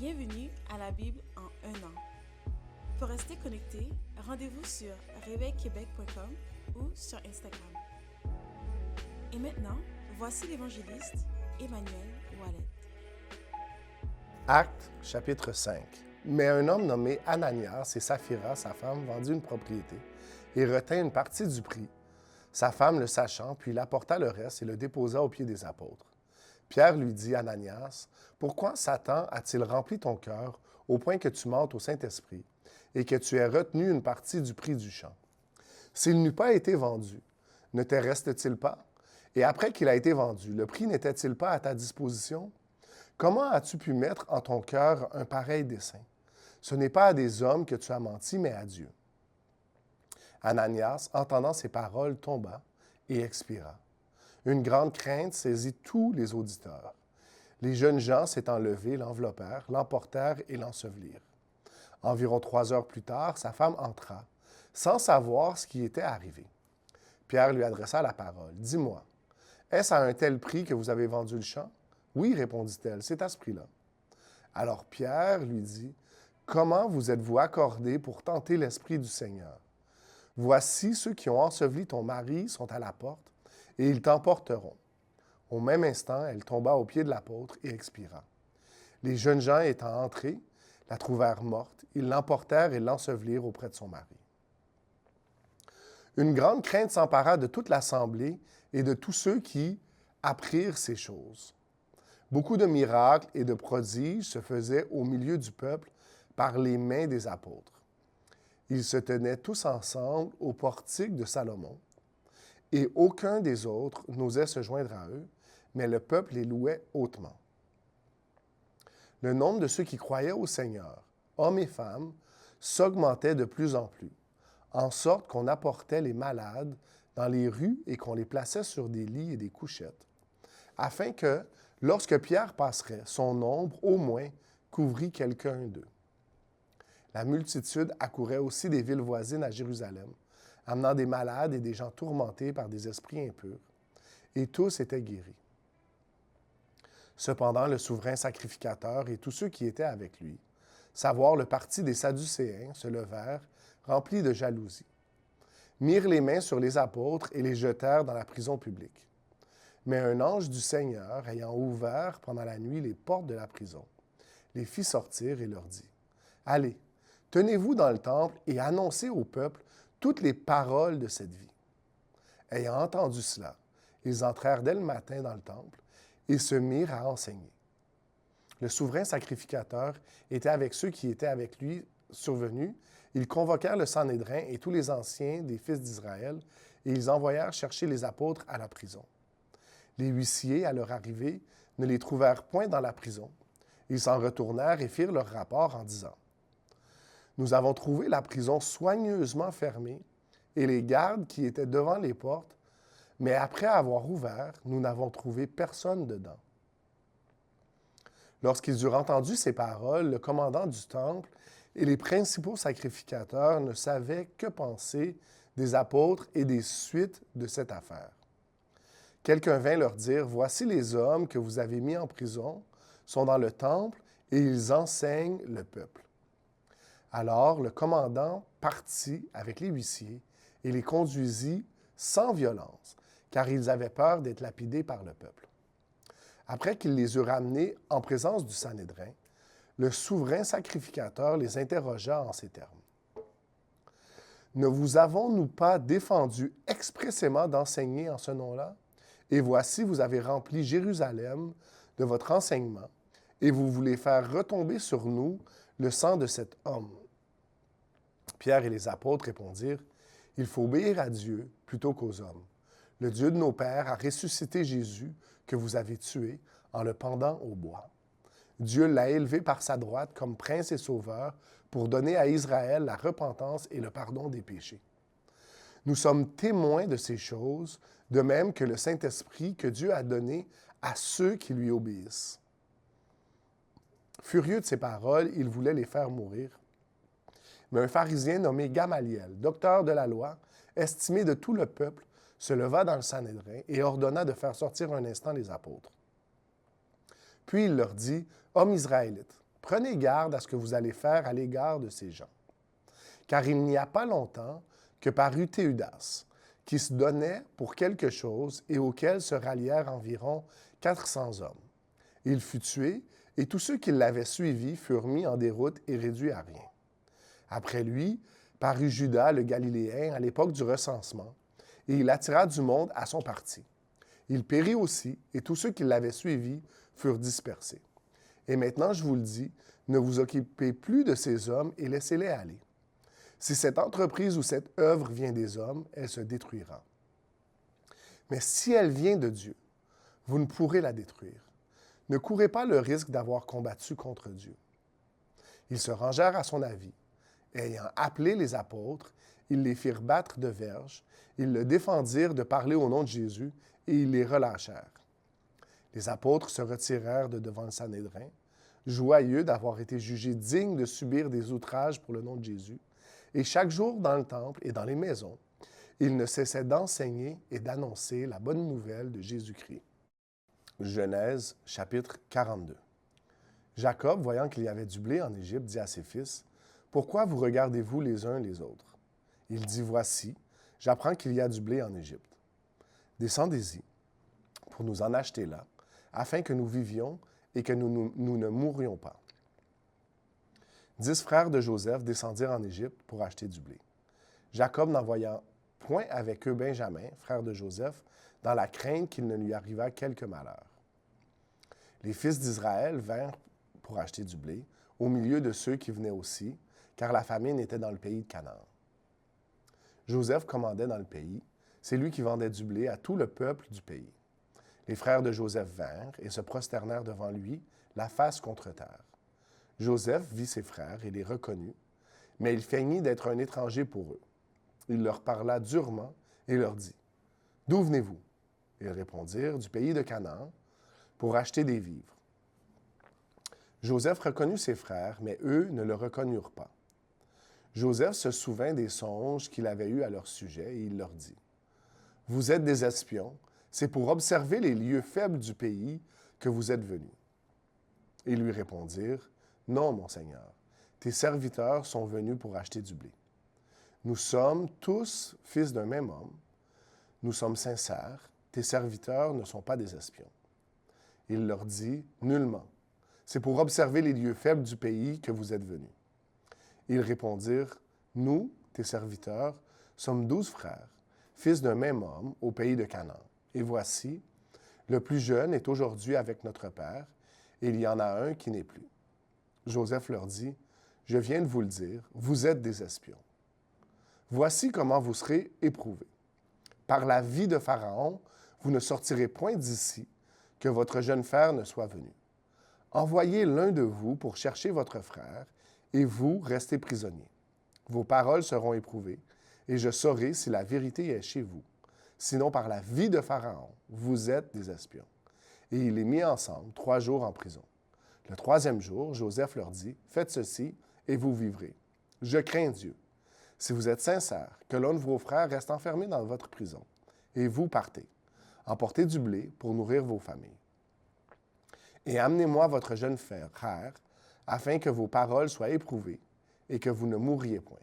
Bienvenue à la Bible en un an. Pour rester connecté, rendez-vous sur réveilquebec.com ou sur Instagram. Et maintenant, voici l'évangéliste Emmanuel Wallet. Actes, chapitre 5. Mais un homme nommé Ananias et Saphira, sa femme, vendit une propriété et retint une partie du prix. Sa femme le sachant, puis il apporta le reste et le déposa aux pieds des apôtres. Pierre lui dit, Ananias, pourquoi Satan a-t-il rempli ton cœur au point que tu mentes au Saint-Esprit et que tu aies retenu une partie du prix du champ? S'il n'eût pas été vendu, ne te reste-t-il pas? Et après qu'il a été vendu, le prix n'était-il pas à ta disposition? Comment as-tu pu mettre en ton cœur un pareil dessein? Ce n'est pas à des hommes que tu as menti, mais à Dieu. Ananias, entendant ces paroles, tomba et expira. Une grande crainte saisit tous les auditeurs. Les jeunes gens s'étant levés, l'enveloppèrent, l'emportèrent et l'ensevelirent. Environ 3 heures plus tard, sa femme entra, sans savoir ce qui était arrivé. Pierre lui adressa la parole. « Dis-moi, est-ce à un tel prix que vous avez vendu le champ? » « Oui, répondit-elle, c'est à ce prix-là. » Alors Pierre lui dit, « Comment vous êtes-vous accordés pour tenter l'Esprit du Seigneur? Voici ceux qui ont enseveli ton mari sont à la porte, et ils t'emporteront. » Au même instant, elle tomba aux pieds de l'apôtre et expira. Les jeunes gens étant entrés, la trouvèrent morte, ils l'emportèrent et l'ensevelirent auprès de son mari. Une grande crainte s'empara de toute l'assemblée et de tous ceux qui apprirent ces choses. Beaucoup de miracles et de prodiges se faisaient au milieu du peuple par les mains des apôtres. Ils se tenaient tous ensemble au portique de Salomon, et aucun des autres n'osait se joindre à eux, mais le peuple les louait hautement. Le nombre de ceux qui croyaient au Seigneur, hommes et femmes, s'augmentait de plus en plus, en sorte qu'on apportait les malades dans les rues et qu'on les plaçait sur des lits et des couchettes, afin que, lorsque Pierre passerait, son ombre, au moins, couvrit quelqu'un d'eux. La multitude accourait aussi des villes voisines à Jérusalem, amenant des malades et des gens tourmentés par des esprits impurs, et tous étaient guéris. Cependant, le souverain sacrificateur et tous ceux qui étaient avec lui, savoir le parti des Sadducéens, se levèrent, remplis de jalousie, mirent les mains sur les apôtres et les jetèrent dans la prison publique. Mais un ange du Seigneur, ayant ouvert pendant la nuit les portes de la prison, les fit sortir et leur dit, « Allez, tenez-vous dans le temple et annoncez au peuple toutes les paroles de cette vie. » Ayant entendu cela, ils entrèrent dès le matin dans le temple et se mirent à enseigner. Le souverain sacrificateur était avec ceux qui étaient avec lui survenus. Ils convoquèrent le Sanhédrin et tous les anciens des fils d'Israël, et ils envoyèrent chercher les apôtres à la prison. Les huissiers, à leur arrivée, ne les trouvèrent point dans la prison. Ils s'en retournèrent et firent leur rapport en disant, « Nous avons trouvé la prison soigneusement fermée et les gardes qui étaient devant les portes, mais après avoir ouvert, nous n'avons trouvé personne dedans. » Lorsqu'ils eurent entendu ces paroles, le commandant du temple et les principaux sacrificateurs ne savaient que penser des apôtres et des suites de cette affaire. Quelqu'un vint leur dire, « Voici les hommes que vous avez mis en prison, sont dans le temple et ils enseignent le peuple. » Alors le commandant partit avec les huissiers et les conduisit sans violence, car ils avaient peur d'être lapidés par le peuple. Après qu'il les eut ramenés en présence du Sanhédrin, le souverain sacrificateur les interrogea en ces termes. « Ne vous avons-nous pas défendu expressément d'enseigner en ce nom-là? Et voici, vous avez rempli Jérusalem de votre enseignement, et vous voulez faire retomber sur nous le sang de cet homme. » Pierre et les apôtres répondirent, « Il faut obéir à Dieu plutôt qu'aux hommes. Le Dieu de nos pères a ressuscité Jésus, que vous avez tué, en le pendant au bois. Dieu l'a élevé par sa droite comme prince et sauveur pour donner à Israël la repentance et le pardon des péchés. Nous sommes témoins de ces choses, de même que le Saint-Esprit que Dieu a donné à ceux qui lui obéissent. » Furieux de ces paroles, il voulait les faire mourir. Mais un pharisien nommé Gamaliel, docteur de la loi, estimé de tout le peuple, se leva dans le Sanhédrin et ordonna de faire sortir un instant les apôtres. Puis il leur dit, « Hommes israélites, Prenez garde à ce que vous allez faire à l'égard de ces gens. Car il n'y a pas longtemps que parut Théudas, qui se donnait pour quelque chose et auquel se rallièrent environ 400 hommes. Il fut tué, et tous ceux qui l'avaient suivi furent mis en déroute et réduits à rien. Après lui, parut Judas le Galiléen à l'époque du recensement, et il attira du monde à son parti. Il périt aussi, et tous ceux qui l'avaient suivi furent dispersés. Et maintenant, je vous le dis, ne vous occupez plus de ces hommes et laissez-les aller. Si cette entreprise ou cette œuvre vient des hommes, elle se détruira. Mais si elle vient de Dieu, vous ne pourrez la détruire. Ne courez pas le risque d'avoir combattu contre Dieu. Ils se rangèrent à son avis. Ayant appelé les apôtres, ils les firent battre de verges, ils le défendirent de parler au nom de Jésus, et ils les relâchèrent. Les apôtres se retirèrent de devant le Sanhédrin, joyeux d'avoir été jugés dignes de subir des outrages pour le nom de Jésus, et chaque jour dans le temple et dans les maisons, ils ne cessaient d'enseigner et d'annoncer la bonne nouvelle de Jésus-Christ. Genèse, chapitre 42. Jacob, voyant qu'il y avait du blé en Égypte, dit à ses fils, « Pourquoi vous regardez-vous les uns les autres? » Il dit, « Voici, j'apprends qu'il y a du blé en Égypte. Descendez-y pour nous en acheter là, afin que nous vivions et que nous ne mourions pas. » 10 frères de Joseph descendirent en Égypte pour acheter du blé. Jacob n'envoya point avec eux Benjamin, frère de Joseph, dans la crainte qu'il ne lui arrivât quelque malheur. Les fils d'Israël vinrent pour acheter du blé, au milieu de ceux qui venaient aussi, car la famine était dans le pays de Canaan. Joseph commandait dans le pays, c'est lui qui vendait du blé à tout le peuple du pays. Les frères de Joseph vinrent et se prosternèrent devant lui, la face contre terre. Joseph vit ses frères et les reconnut, mais il feignit d'être un étranger pour eux. Il leur parla durement et leur dit, « D'où venez-vous? » Ils répondirent, « Du pays de Canaan, pour acheter des vivres. » Joseph reconnut ses frères, mais eux ne le reconnurent pas. Joseph se souvint des songes qu'il avait eus à leur sujet et il leur dit, « Vous êtes des espions, c'est pour observer les lieux faibles du pays que vous êtes venus. » Ils lui répondirent, « Non, mon Seigneur, tes serviteurs sont venus pour acheter du blé. Nous sommes tous fils d'un même homme, nous sommes sincères, tes serviteurs ne sont pas des espions. » Il leur dit, « Nullement, c'est pour observer les lieux faibles du pays que vous êtes venus. » Ils répondirent, « Nous, tes serviteurs, sommes 12 frères, fils d'un même homme, au pays de Canaan. Et voici, le plus jeune est aujourd'hui avec notre père, et il y en a un qui n'est plus. » Joseph leur dit, « Je viens de vous le dire, vous êtes des espions. Voici comment vous serez éprouvés. Par la vie de Pharaon, vous ne sortirez point d'ici, que votre jeune frère ne soit venu. Envoyez l'un de vous pour chercher votre frère, et vous restez prisonniers. Vos paroles seront éprouvées, et je saurai si la vérité est chez vous. Sinon, par la vie de Pharaon, vous êtes des espions. » Et il les mit ensemble 3 jours en prison. Le 3e jour, Joseph leur dit, « Faites ceci, et vous vivrez. Je crains Dieu. Si vous êtes sincères, que l'un de vos frères reste enfermé dans votre prison, et vous partez. Emportez du blé pour nourrir vos familles. Et amenez-moi votre jeune frère, afin que vos paroles soient éprouvées, et que vous ne mourriez point. »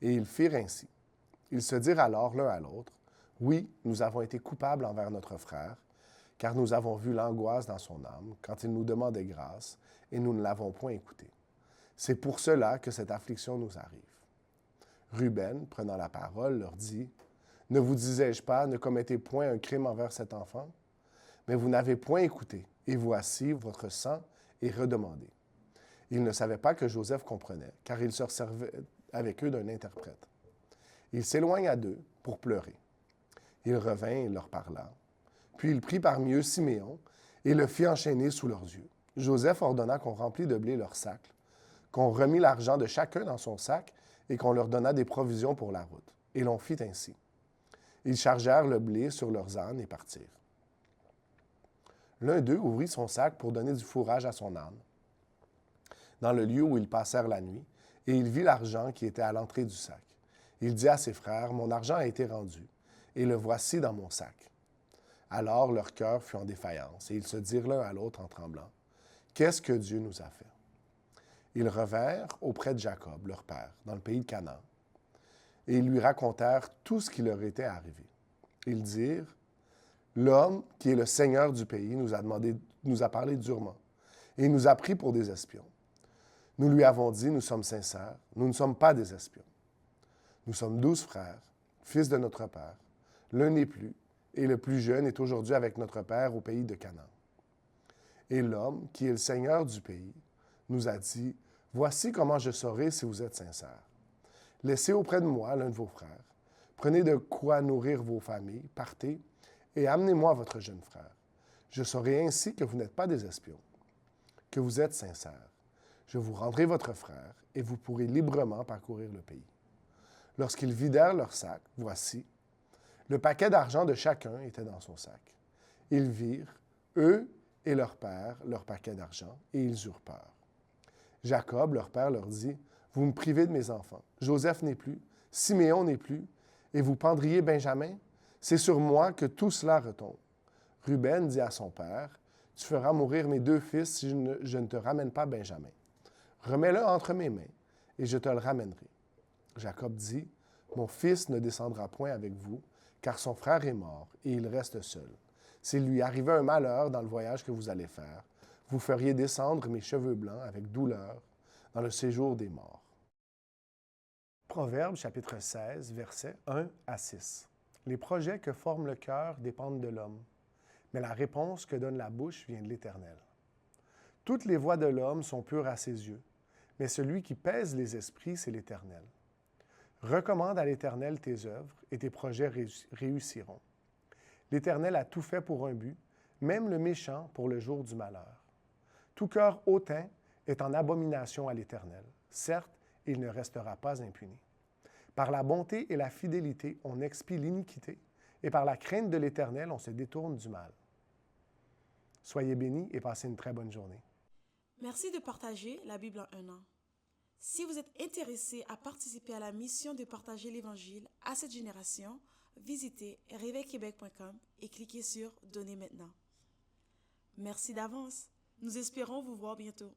Et ils firent ainsi. Ils se dirent alors l'un à l'autre, « Oui, nous avons été coupables envers notre frère, car nous avons vu l'angoisse dans son âme quand il nous demandait grâce, et nous ne l'avons point écouté. C'est pour cela que cette affliction nous arrive. » Ruben, prenant la parole, leur dit, « Ne vous disais-je pas, ne commettez point un crime envers cet enfant? Mais vous n'avez point écouté, et voici, votre sang est redemandé. » Ils ne savaient pas que Joseph comprenait, car il se servait avec eux d'un interprète. Il s'éloigna d'eux pour pleurer. Il revint et leur parla. Puis il prit parmi eux Siméon et le fit enchaîner sous leurs yeux. Joseph ordonna qu'on remplît de blé leurs sacs, qu'on remit l'argent de chacun dans son sac et qu'on leur donna des provisions pour la route. Et l'on fit ainsi. Ils chargèrent le blé sur leurs ânes et partirent. L'un d'eux ouvrit son sac pour donner du fourrage à son âne, dans le lieu où ils passèrent la nuit, et il vit l'argent qui était à l'entrée du sac. Il dit à ses frères, « Mon argent a été rendu, et le voici dans mon sac. » Alors leur cœur fut en défaillance, et ils se dirent l'un à l'autre en tremblant, « Qu'est-ce que Dieu nous a fait? » Ils revinrent auprès de Jacob, leur père, dans le pays de Canaan, et ils lui racontèrent tout ce qui leur était arrivé. Ils dirent, « L'homme qui est le seigneur du pays nous a parlé durement, et il nous a pris pour des espions. Nous lui avons dit, nous sommes sincères, nous ne sommes pas des espions. Nous sommes 12 frères, fils de notre père. L'un n'est plus, et le plus jeune est aujourd'hui avec notre père au pays de Canaan. Et l'homme, qui est le seigneur du pays, nous a dit, « Voici comment je saurai si vous êtes sincères. Laissez auprès de moi l'un de vos frères. Prenez de quoi nourrir vos familles, partez, et amenez-moi votre jeune frère. Je saurai ainsi que vous n'êtes pas des espions, que vous êtes sincères. Je vous rendrai votre frère, et vous pourrez librement parcourir le pays. » Lorsqu'ils vidèrent leur sac, voici, le paquet d'argent de chacun était dans son sac. Ils virent, eux et leur père, leur paquet d'argent, et ils eurent peur. Jacob, leur père, leur dit, « Vous me privez de mes enfants. Joseph n'est plus, Siméon n'est plus, et vous pendriez Benjamin? C'est sur moi que tout cela retombe. » Ruben dit à son père, « Tu feras mourir mes 2 fils si je ne te ramène pas Benjamin. Remets-le entre mes mains, et je te le ramènerai. » Jacob dit, « Mon fils ne descendra point avec vous, car son frère est mort, et il reste seul. S'il lui arrivait un malheur dans le voyage que vous allez faire, vous feriez descendre mes cheveux blancs avec douleur dans le séjour des morts. » Proverbes chapitre 16, versets 1 à 6. Les projets que forme le cœur dépendent de l'homme, mais la réponse que donne la bouche vient de l'Éternel. Toutes les voies de l'homme sont pures à ses yeux, mais celui qui pèse les esprits, c'est l'Éternel. Recommande à l'Éternel tes œuvres, et tes projets réussiront. L'Éternel a tout fait pour un but, même le méchant pour le jour du malheur. Tout cœur hautain est en abomination à l'Éternel. Certes, il ne restera pas impuni. Par la bonté et la fidélité, on expie l'iniquité, et par la crainte de l'Éternel, on se détourne du mal. Soyez bénis et passez une très bonne journée. Merci de partager la Bible en un an. Si vous êtes intéressé à participer à la mission de partager l'Évangile à cette génération, visitez réveilquebec.com et cliquez sur « Donner maintenant ». Merci d'avance. Nous espérons vous voir bientôt.